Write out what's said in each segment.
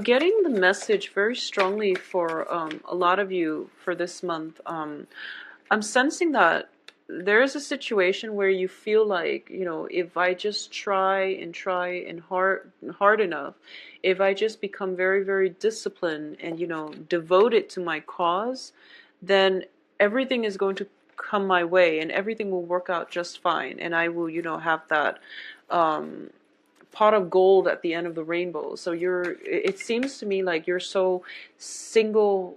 I'm getting the message very strongly for a lot of you for this month. I'm sensing that there is a situation where you feel like, if I just try and hard enough, if I just become very, very disciplined and, devoted to my cause, then everything is going to come my way and everything will work out just fine. And I will, have that um, pot of gold at the end of the rainbow. So it seems to me like you're so single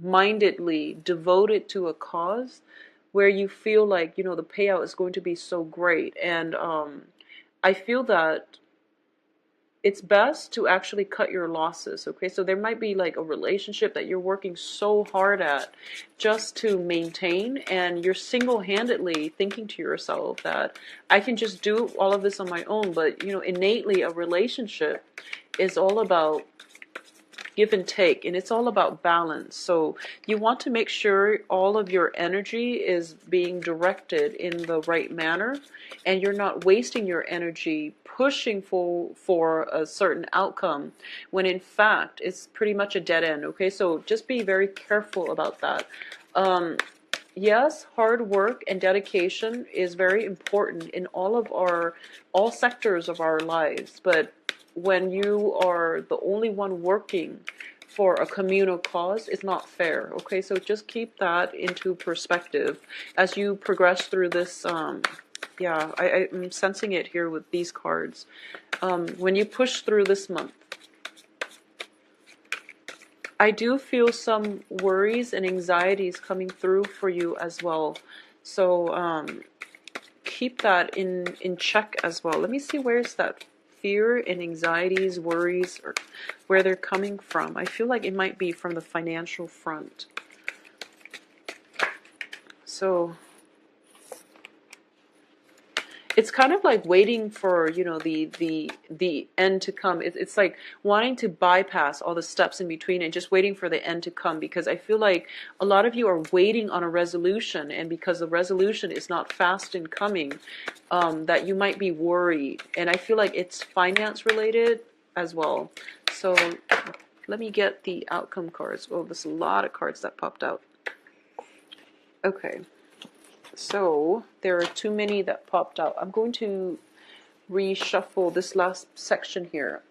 mindedly devoted to a cause where you feel like the payout is going to be so great. And I feel that it's best to actually cut your losses. Okay, so there might be like a relationship that you're working so hard at just to maintain, and you're single-handedly thinking to yourself that I can just do all of this on my own. But innately a relationship is all about give and take, and it's all about balance. So you want to make sure all of your energy is being directed in the right manner, and you're not wasting your energy pushing for a certain outcome when in fact it's pretty much a dead end. Okay, so just be very careful about that. Yes, hard work and dedication is very important in all sectors of our lives, but when you are the only one working for a communal cause, it's not fair. Okay, so just keep that into perspective as you progress through this. Yeah, I'm sensing it here with these cards. When you push through this month, I do feel some worries and anxieties coming through for you as well. So keep that in check as well. Let me see, where's that fear and anxieties, worries, or where they're coming from. I feel like it might be from the financial front. So it's kind of like waiting for the end to come. It's like wanting to bypass all the steps in between and just waiting for the end to come, because I feel like a lot of you are waiting on a resolution, and because the resolution is not fast in coming, that you might be worried. And I feel like it's finance related as well. So let me get the outcome cards. Oh, there's a lot of cards that popped out. Okay. So there are too many that popped out. I'm going to reshuffle this last section here.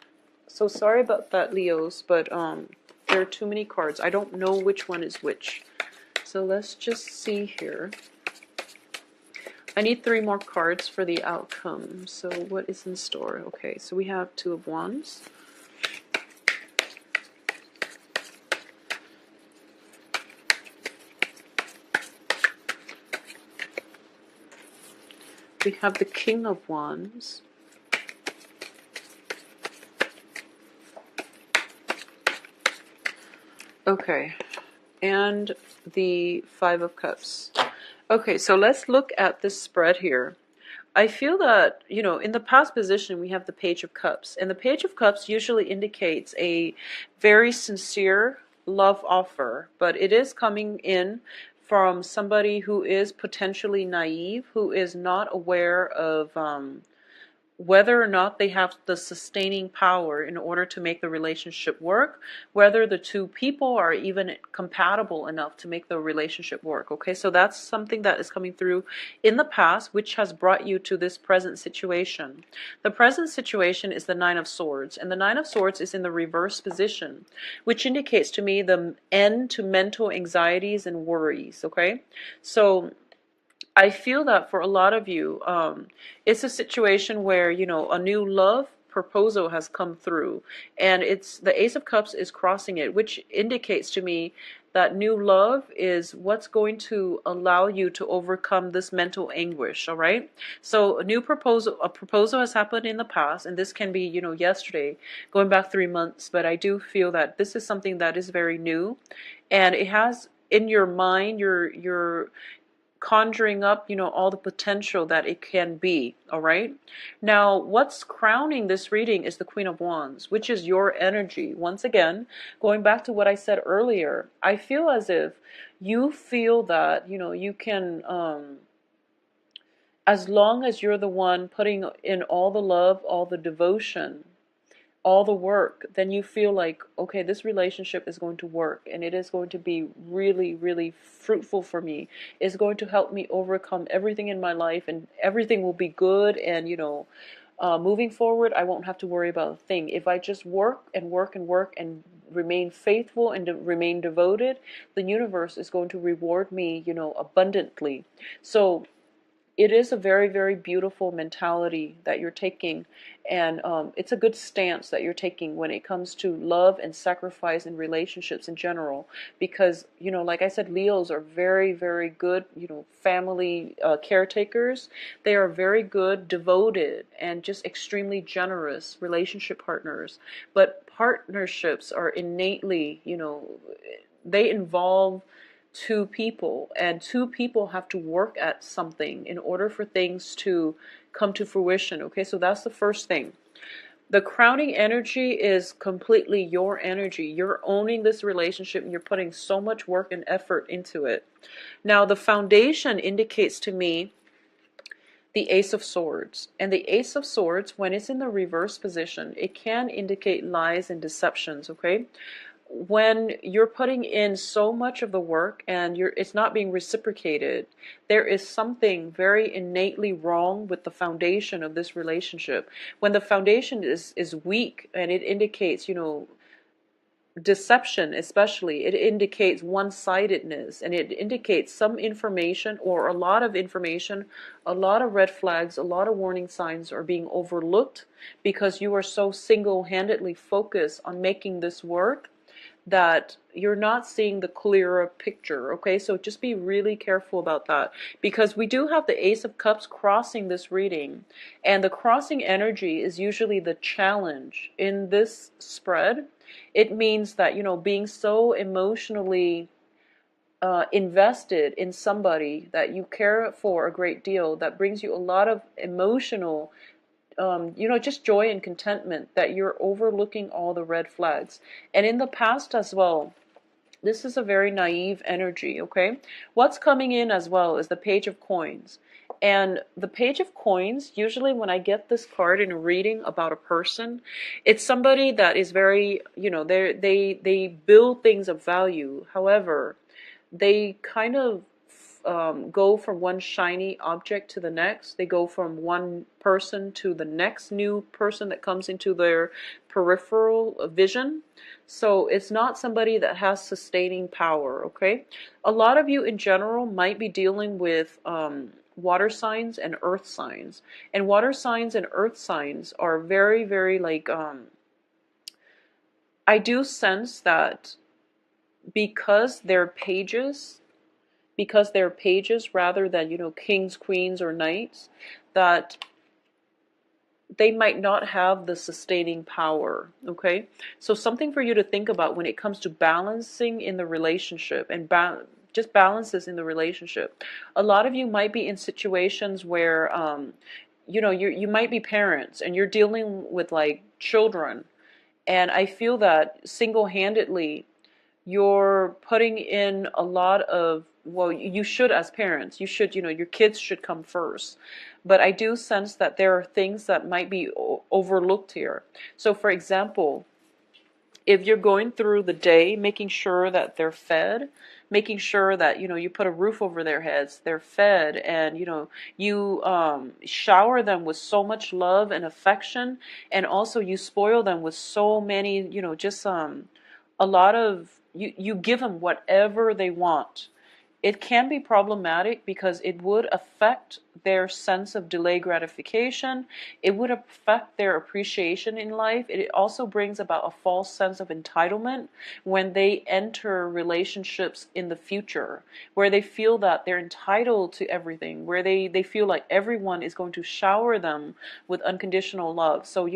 So sorry about that, Leos, but there are too many cards. I don't know which one is which. So let's just see here. I need 3 more cards for the outcome. So what is in store? Okay, so we have 2 of Wands. We have the King of Wands. Okay, and the 5 of Cups. Okay, so let's look at this spread here. I feel that, in the past position, we have the Page of Cups. And the Page of Cups usually indicates a very sincere love offer, but it is coming in from somebody who is potentially naive, who is not aware of whether or not they have the sustaining power in order to make the relationship work, whether the two people are even compatible enough to make the relationship work. Okay, so that's something that is coming through in the past, which has brought you to this present situation. The present situation is the 9 of Swords, and the 9 of Swords is in the reverse position, which indicates to me the end to mental anxieties and worries. Okay, so I feel that for a lot of you, it's a situation where, a new love proposal has come through, and it's the Ace of Cups is crossing it, which indicates to me that new love is what's going to allow you to overcome this mental anguish. All right. So a proposal has happened in the past, and this can be, yesterday, going back 3 months. But I do feel that this is something that is very new, and it has in your mind, you're conjuring up, all the potential that it can be. All right. Now, what's crowning this reading is the Queen of Wands, which is your energy. Once again, going back to what I said earlier, I feel as if you feel that, you can, as long as you're the one putting in all the love, all the devotion, all the work, then you feel like, okay, this relationship is going to work and it is going to be really, really fruitful for me. It's going to help me overcome everything in my life and everything will be good. And, moving forward, I won't have to worry about a thing. If I just work and work and work and remain faithful and remain devoted, the universe is going to reward me, abundantly. So it is a very, very beautiful mentality that you're taking, and it's a good stance that you're taking when it comes to love and sacrifice in relationships in general. Because, like I said, Leos are very, very good, family caretakers. They are very good, devoted, and just extremely generous relationship partners. But partnerships are innately, they involve two people, and two people have to work at something in order for things to come to fruition. Okay, so that's the first thing. The crowning energy is completely your energy. You're owning this relationship and you're putting so much work and effort into it. Now, the foundation indicates to me the Ace of Swords. And the Ace of Swords, when it's in the reverse position, it can indicate lies and deceptions, okay? When you're putting in so much of the work and it's not being reciprocated, there is something very innately wrong with the foundation of this relationship. When the foundation is weak and it indicates, deception, especially, it indicates one-sidedness, and it indicates some information or a lot of information, a lot of red flags, a lot of warning signs are being overlooked because you are so single-handedly focused on making this work that you're not seeing the clearer picture. Okay, so just be really careful about that, because we do have the Ace of Cups crossing this reading, and the crossing energy is usually the challenge in this spread. It means that, being so emotionally invested in somebody that you care for a great deal, that brings you a lot of emotional just joy and contentment, that you're overlooking all the red flags. And in the past as well, this is a very naive energy, okay? What's coming in as well is the Page of Coins. And the Page of Coins, usually when I get this card in a reading about a person, it's somebody that is very, they build things of value. However, they kind of go from one shiny object to the next. They go from one person to the next new person that comes into their peripheral vision. So it's not somebody that has sustaining power, okay? A lot of you in general might be dealing with water signs and earth signs. And water signs and earth signs are very, very I do sense that because they're pages, rather than, kings, queens, or knights, that they might not have the sustaining power, okay? So something for you to think about when it comes to balancing in the relationship and just balances in the relationship. A lot of you might be in situations where, you might be parents and you're dealing with like children. And I feel that single-handedly, you're putting in a lot of, well, you should, as parents, you should, your kids should come first. But I do sense that there are things that might be overlooked here. So for example, if you're going through the day, making sure that they're fed, making sure that, you put a roof over their heads, they're fed, and, you shower them with so much love and affection, and also you spoil them with so many, just a lot of, you give them whatever they want. It can be problematic because it would affect their sense of delayed gratification. It would affect their appreciation in life. It also brings about a false sense of entitlement when they enter relationships in the future, where they feel that they're entitled to everything, where they feel like everyone is going to shower them with unconditional love. So,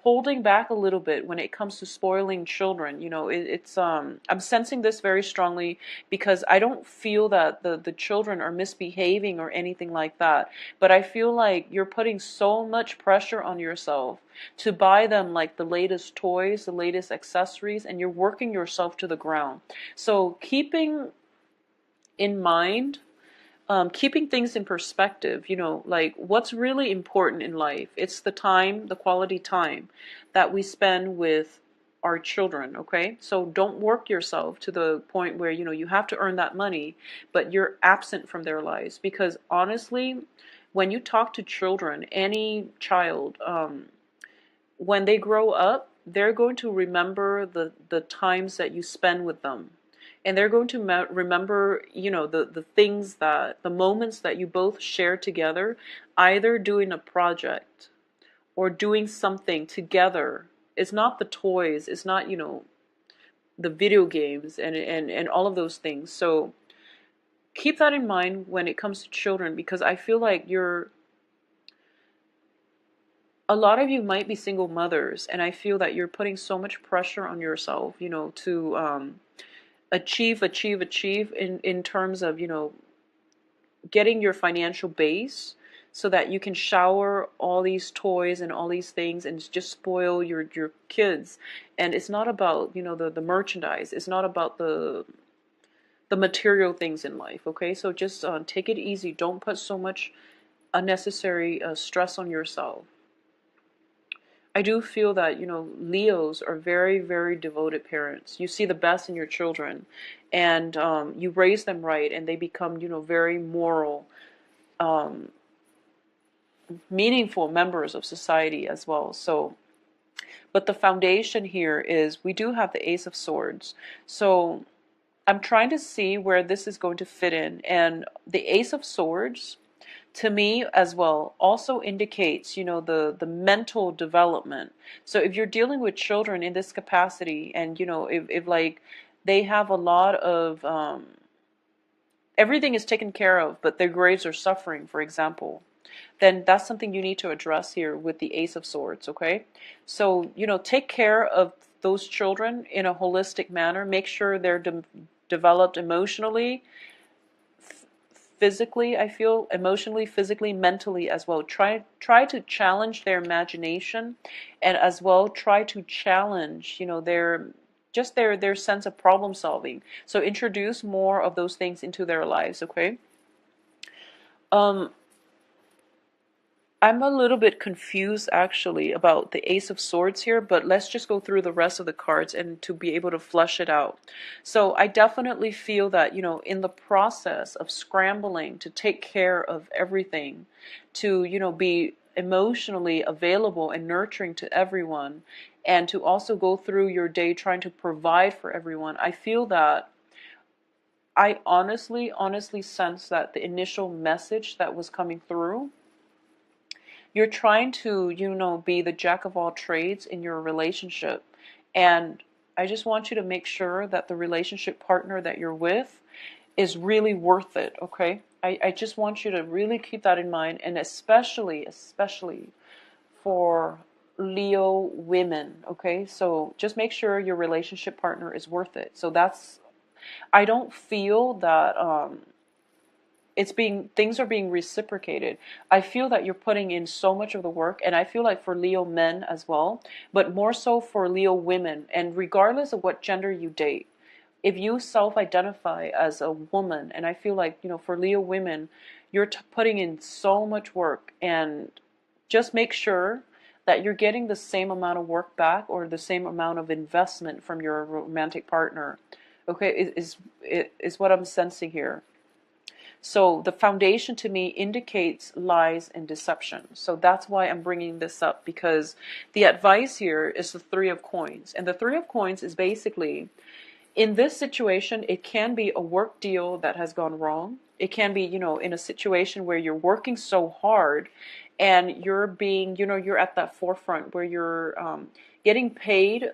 holding back a little bit when it comes to spoiling children. It's I'm sensing this very strongly because I don't feel that the children are misbehaving or anything like that, but I feel like you're putting so much pressure on yourself to buy them like the latest toys, the latest accessories, and you're working yourself to the ground. So keeping in mind keeping things in perspective, like what's really important in life. It's the time, the quality time that we spend with our children, okay? So don't work yourself to the point where, you have to earn that money, but you're absent from their lives. Because honestly, when you talk to children, any child, when they grow up, they're going to remember the times that you spend with them. And they're going to remember, the things the moments that you both share together, either doing a project or doing something together. It's not the toys, it's not, the video games and all of those things. So keep that in mind when it comes to children, because I feel like a lot of you might be single mothers, and I feel that you're putting so much pressure on yourself, to achieve in terms of, getting your financial base so that you can shower all these toys and all these things and just spoil your kids. And it's not about, the merchandise. It's not about the material things in life, okay? So just take it easy. Don't put so much unnecessary stress on yourself. I do feel that, Leos are very, very devoted parents. You see the best in your children, and you raise them right, and they become, very moral, meaningful members of society as well. So, but the foundation here is we do have the Ace of Swords. So I'm trying to see where this is going to fit in. And the Ace of Swords, to me as well, also indicates, the mental development. So if you're dealing with children in this capacity, and, if like they have a lot of, everything is taken care of, but their grades are suffering, for example, then that's something you need to address here with the Ace of Swords, okay? So, take care of those children in a holistic manner. Make sure they're developed emotionally, physically, I feel, emotionally, physically, mentally as well. Try to challenge their imagination, and as well try to challenge, their sense of problem solving. So introduce more of those things into their lives, okay? I'm a little bit confused actually about the Ace of Swords here, but let's just go through the rest of the cards and to be able to flesh it out. So I definitely feel that, in the process of scrambling to take care of everything, to, be emotionally available and nurturing to everyone, and to also go through your day trying to provide for everyone, I feel that I honestly sense that the initial message that was coming through, you're trying to, be the jack of all trades in your relationship. And I just want you to make sure that the relationship partner that you're with is really worth it, okay? I just want you to really keep that in mind, and especially for Leo women, okay? So just make sure your relationship partner is worth it. So I don't feel that things are being reciprocated. I feel that you're putting in so much of the work, and I feel like for Leo men as well, but more so for Leo women. And regardless of what gender you date, if you self-identify as a woman, and I feel like, for Leo women, you're putting in so much work, and just make sure that you're getting the same amount of work back, or the same amount of investment from your romantic partner. Okay, is what I'm sensing here. So the foundation to me indicates lies and deception. So that's why I'm bringing this up, because the advice here is the Three of Coins. And the Three of Coins is basically, in this situation, it can be a work deal that has gone wrong. It can be, in a situation where you're working so hard and you're being, you're at that forefront where you're getting paid,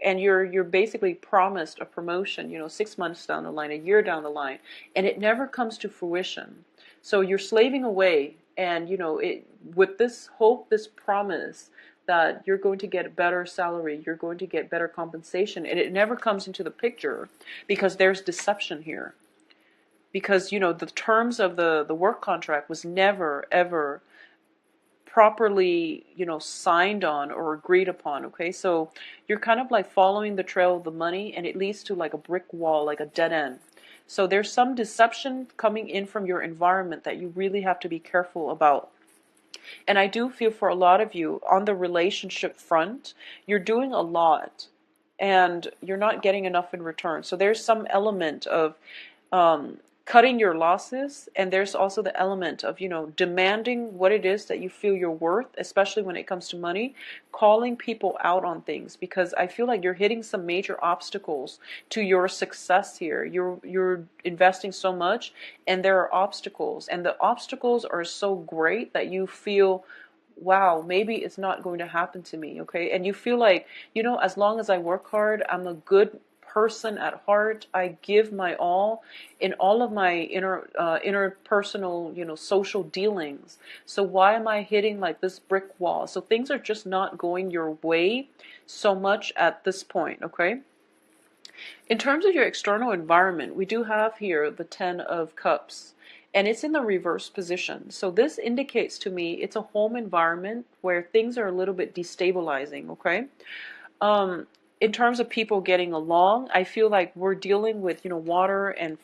and you're basically promised a promotion, 6 months down the line, a year down the line, and it never comes to fruition. So you're slaving away, and with this hope, this promise that you're going to get a better salary, you're going to get better compensation, and it never comes into the picture because there's deception here. Because the terms of the work contract was never ever properly, signed on or agreed upon, okay? So you're kind of like following the trail of the money, and it leads to like a brick wall, like a dead end. So there's some deception coming in from your environment that you really have to be careful about. And I do feel for a lot of you on the relationship front, you're doing a lot and you're not getting enough in return. So there's some element of cutting your losses, and there's also the element of, demanding what it is that you feel you're worth, especially when it comes to money, calling people out on things, because I feel like you're hitting some major obstacles to your success here. You're investing so much and there are obstacles, and the obstacles are so great that you feel, wow, maybe it's not going to happen to me, okay? And you feel like, as long as I work hard, I'm a good person at heart. I give my all in all of my interpersonal, social dealings. So why am I hitting like this brick wall? So things are just not going your way so much at this point, okay? In terms of your external environment, we do have here the 10 of Cups, and it's in the reverse position. So this indicates to me it's a home environment where things are a little bit destabilizing, okay? In terms of people getting along, I feel like we're dealing with, water and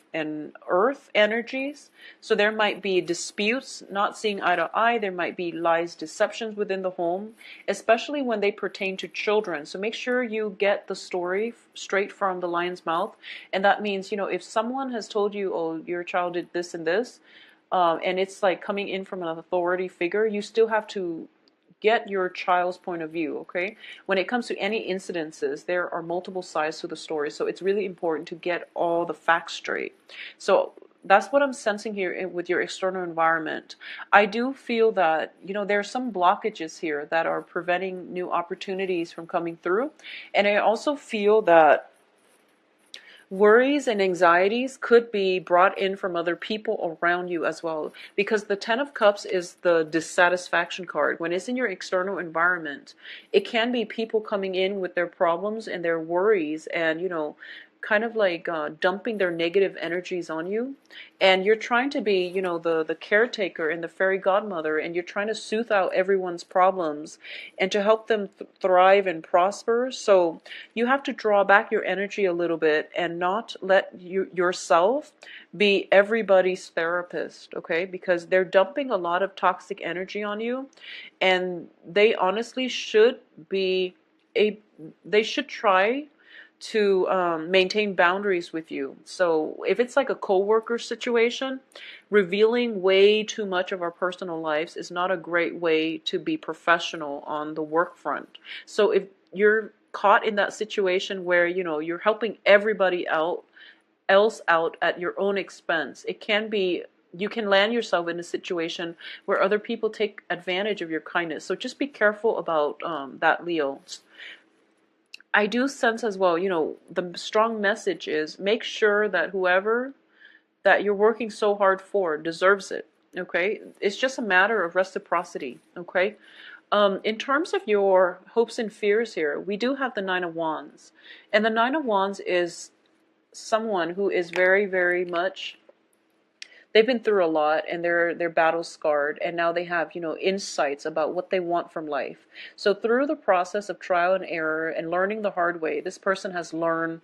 earth energies. So there might be disputes, not seeing eye to eye. There might be lies, deceptions within the home, especially when they pertain to children. So make sure you get the story straight from the lion's mouth. And that means, if someone has told you, oh, your child did this and this, and it's like coming in from an authority figure, you still have to get your child's point of view, okay? When it comes to any incidences, there are multiple sides to the story, so it's really important to get all the facts straight. So that's what I'm sensing here with your external environment. I do feel that, there are some blockages here that are preventing new opportunities from coming through, and I also feel that worries and anxieties could be brought in from other people around you as well, because the 10 of Cups is the dissatisfaction card. When it's in your external environment, it can be people coming in with their problems and their worries and, kind of like dumping their negative energies on you, and you're trying to be, the caretaker and the fairy godmother, and you're trying to soothe out everyone's problems and to help them thrive and prosper. So you have to draw back your energy a little bit and not let yourself be everybody's therapist, okay? Because they're dumping a lot of toxic energy on you, and they honestly should be they should try to maintain boundaries with you. So if it's like a co-worker situation, revealing way too much of our personal lives is not a great way to be professional on the work front. So if you're caught in that situation where, you're helping everybody else out at your own expense, it can be, you can land yourself in a situation where other people take advantage of your kindness. So just be careful about that, Leo. I do sense as well, the strong message is make sure that whoever that you're working so hard for deserves it, okay? It's just a matter of reciprocity, okay? In terms of your hopes and fears here, we do have the 9 of Wands. And the 9 of Wands is someone who is very, very much, they've been through a lot and they're battle scarred, and now they have, insights about what they want from life. So through the process of trial and error and learning the hard way, this person has learned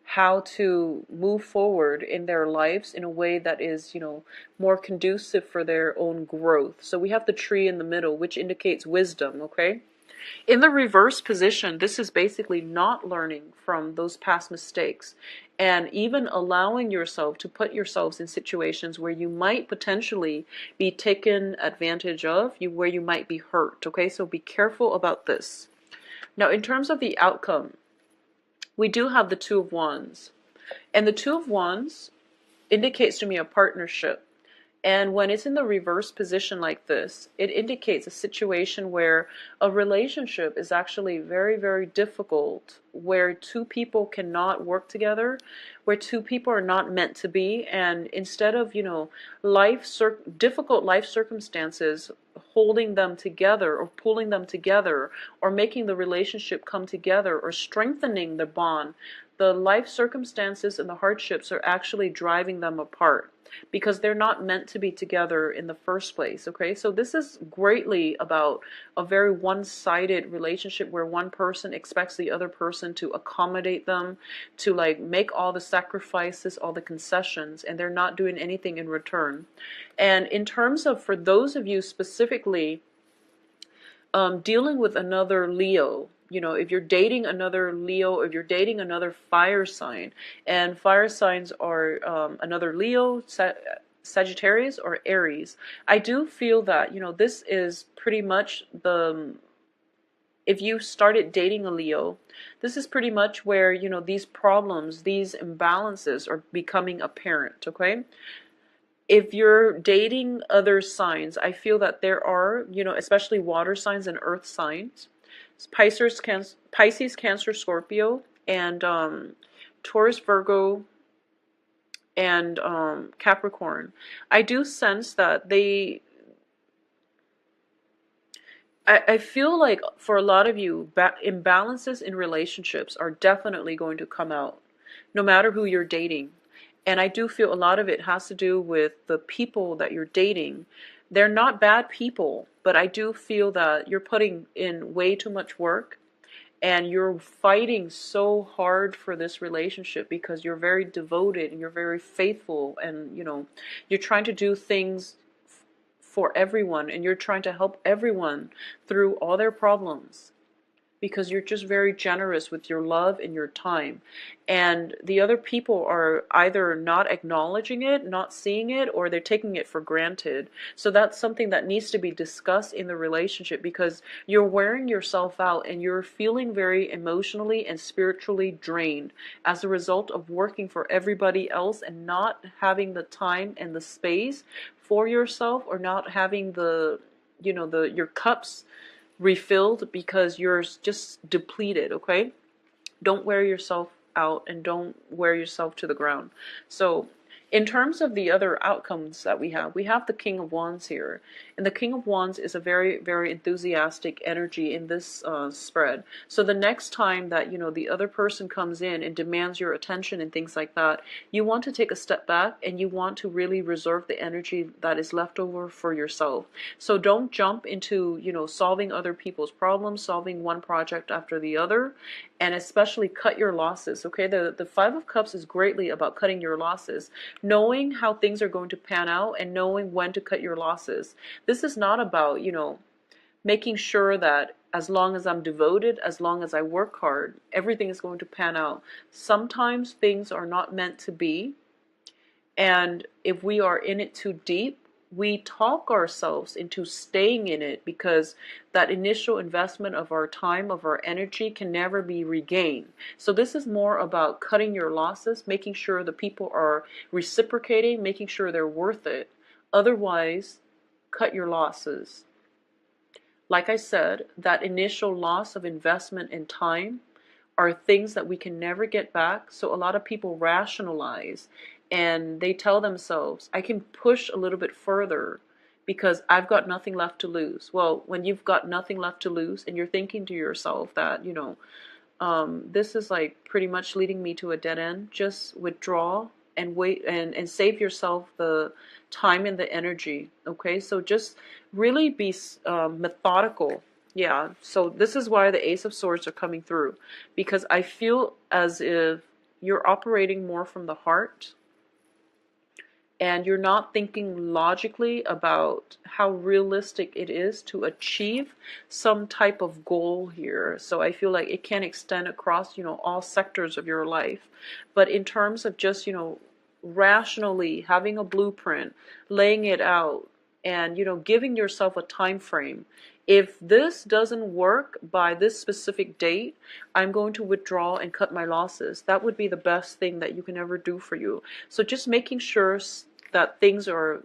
how to move forward in their lives in a way that is, more conducive for their own growth. So we have the tree in the middle, which indicates wisdom, okay? In the reverse position, this is basically not learning from those past mistakes and even allowing yourself to put yourselves in situations where you might potentially be taken advantage of, where you might be hurt, okay? So be careful about this. Now, in terms of the outcome, we do have the 2 of Wands. And the 2 of Wands indicates to me a partnership. And when it's in the reverse position like this, it indicates a situation where a relationship is actually very, very difficult, where two people cannot work together, where two people are not meant to be. And instead of, difficult life circumstances holding them together or pulling them together or making the relationship come together or strengthening the bond, the life circumstances and the hardships are actually driving them apart. because they're not meant to be together in the first place, okay? So this is greatly about a very one-sided relationship where one person expects the other person to accommodate them, to like make all the sacrifices, all the concessions, and they're not doing anything in return. And in terms of, for those of you specifically, dealing with another Leo, you know, if you're dating another Leo, if you're dating another fire sign, and fire signs are another Leo, Sagittarius, or Aries, I do feel that, you know, this is pretty much the, if you started dating a Leo, this is pretty much where, you know, these problems, these imbalances are becoming apparent, okay? If you're dating other signs, I feel that there are, you know, especially water signs and earth signs, Pisces, Cancer, Scorpio, and Taurus, Virgo, and Capricorn. I do sense that I feel like for a lot of you, imbalances in relationships are definitely going to come out, no matter who you're dating. And I do feel a lot of it has to do with the people that you're dating. They're not bad people, but I do feel that you're putting in way too much work and you're fighting so hard for this relationship because you're very devoted and you're very faithful, and you know, you're trying to do things for everyone and you're trying to help everyone through all their problems, because you're just very generous with your love and your time. And the other people are either not acknowledging it, not seeing it, or they're taking it for granted. So that's something that needs to be discussed in the relationship, because you're wearing yourself out and you're feeling very emotionally and spiritually drained as a result of working for everybody else and not having the time and the space for yourself, or not having the, you know, the your cups refilled because you're just depleted, okay? Don't wear yourself out and don't wear yourself to the ground. So in terms of the other outcomes that we have the King of Wands here. And the King of Wands is a very, very enthusiastic energy in this spread. So the next time that, you know, the other person comes in and demands your attention and things like that, you want to take a step back and you want to really reserve the energy that is left over for yourself. So don't jump into, you know, solving other people's problems, solving one project after the other, and especially cut your losses, okay? The Five of Cups is greatly about cutting your losses, knowing how things are going to pan out and knowing when to cut your losses. This is not about, you know, making sure that as long as I'm devoted, as long as I work hard, everything is going to pan out. Sometimes things are not meant to be, and if we are in it too deep, we talk ourselves into staying in it, because that initial investment of our time, of our energy, can never be regained. So this is more about cutting your losses, making sure the people are reciprocating, making sure they're worth it. Otherwise, cut your losses. Like I said, that initial loss of investment in time are things that we can never get back. So a lot of people rationalize and they tell themselves, I can push a little bit further because I've got nothing left to lose. Well, when you've got nothing left to lose and you're thinking to yourself that, you know, this is like pretty much leading me to a dead end, just withdraw and wait and save yourself the time and the energy. Okay, so just really be methodical. Yeah, so this is why the Ace of Swords are coming through, because I feel as if you're operating more from the heart and you're not thinking logically about how realistic it is to achieve some type of goal here. So I feel like it can extend across, you know, all sectors of your life. But in terms of just, you know, rationally having a blueprint, laying it out, and, you know, giving yourself a time frame. If this doesn't work by this specific date, I'm going to withdraw and cut my losses. That would be the best thing that you can ever do for you. So just making sure that things are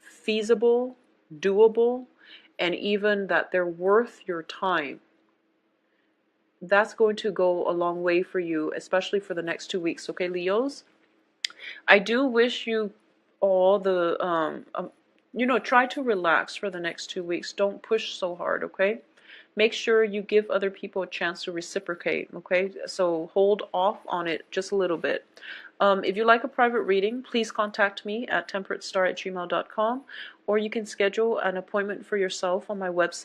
feasible, doable, and even that they're worth your time. That's going to go a long way for you, especially for the next 2 weeks. Okay, Leos? I do wish you all the, you know, try to relax for the next 2 weeks. Don't push so hard, okay? make sure you give other people a chance to reciprocate, okay? So hold off on it just a little bit. If you like a private reading, please contact me at temperatestar@gmail.com, or you can schedule an appointment for yourself on my website.